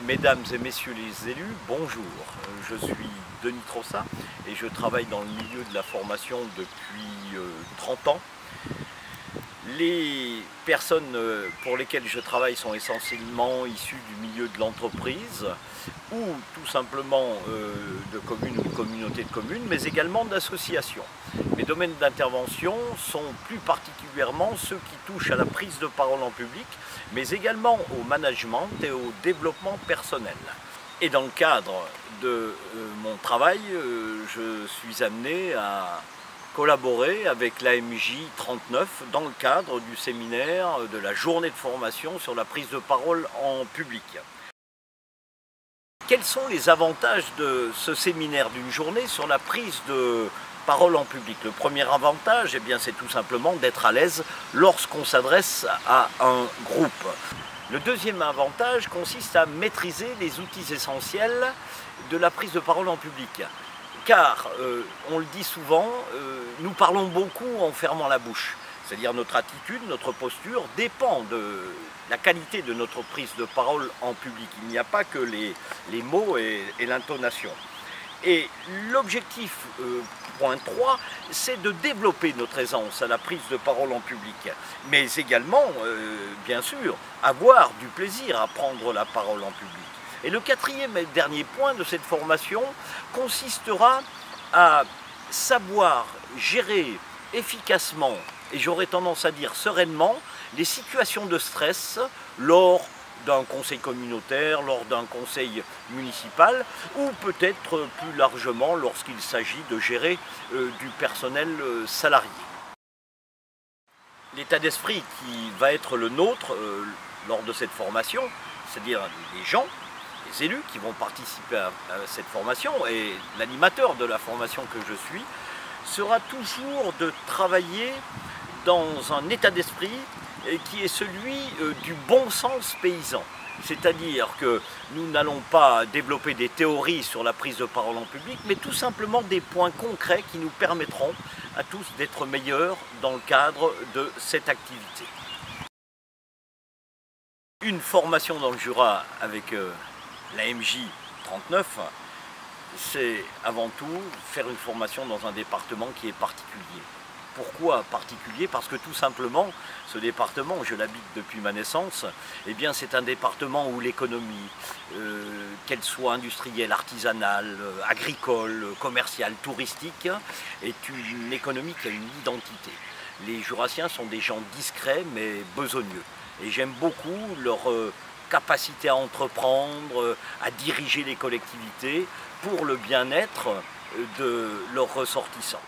Mesdames et messieurs les élus, bonjour. Je suis Denis Trossat et je travaille dans le milieu de la formation depuis 30 ans. Les personnes pour lesquelles je travaille sont essentiellement issues du milieu de l'entreprise ou tout simplement de communes ou de communautés de communes, mais également d'associations. Mes domaines d'intervention sont plus particulièrement ceux qui touchent à la prise de parole en public, mais également au management et au développement personnel. Et dans le cadre de mon travail, je suis amené à collaborer avec l'AMJ 39 dans le cadre du séminaire de la journée de formation sur la prise de parole en public. Quels sont les avantages de ce séminaire d'une journée sur la prise de parole en public? Le premier avantage, c'est tout simplement d'être à l'aise lorsqu'on s'adresse à un groupe. Le deuxième avantage consiste à maîtriser les outils essentiels de la prise de parole en public. Car, on le dit souvent, nous parlons beaucoup en fermant la bouche. C'est-à-dire notre attitude, notre posture dépend de la qualité de notre prise de parole en public. Il n'y a pas que les mots et l'intonation. Et l'objectif, point 3, c'est de développer notre aisance à la prise de parole en public. Mais également, bien sûr, avoir du plaisir à prendre la parole en public. Et le quatrième et dernier point de cette formation consistera à savoir gérer efficacement, et j'aurais tendance à dire sereinement, les situations de stress lors d'un conseil communautaire, lors d'un conseil municipal, ou peut-être plus largement lorsqu'il s'agit de gérer du personnel salarié. L'état d'esprit qui va être le nôtre lors de cette formation, c'est-à-dire les gens, les élus qui vont participer à cette formation et l'animateur de la formation que je suis, sera toujours de travailler dans un état d'esprit qui est celui du bon sens paysan. C'est-à-dire que nous n'allons pas développer des théories sur la prise de parole en public, mais tout simplement des points concrets qui nous permettront à tous d'être meilleurs dans le cadre de cette activité. Une formation dans le Jura avec l'AMJ 39, c'est avant tout faire une formation dans un département qui est particulier. Pourquoi particulier? Parce que tout simplement, ce département, je l'habite depuis ma naissance, c'est un département où l'économie, qu'elle soit industrielle, artisanale, agricole, commerciale, touristique, est une économie qui a une identité. Les Jurassiens sont des gens discrets mais besogneux. Et j'aime beaucoup leur capacité à entreprendre, à diriger les collectivités pour le bien-être de leurs ressortissants.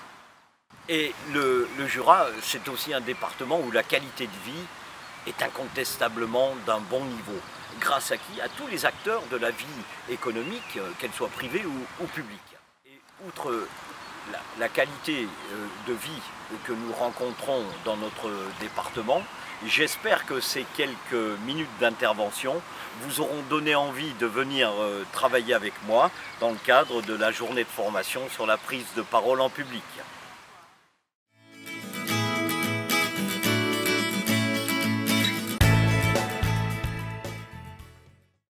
Et le Jura, c'est aussi un département où la qualité de vie est incontestablement d'un bon niveau. Grâce à qui? À tous les acteurs de la vie économique, qu'elle soit privée ou publique. Et outre la qualité de vie que nous rencontrons dans notre département, j'espère que ces quelques minutes d'intervention vous auront donné envie de venir travailler avec moi dans le cadre de la journée de formation sur la prise de parole en public.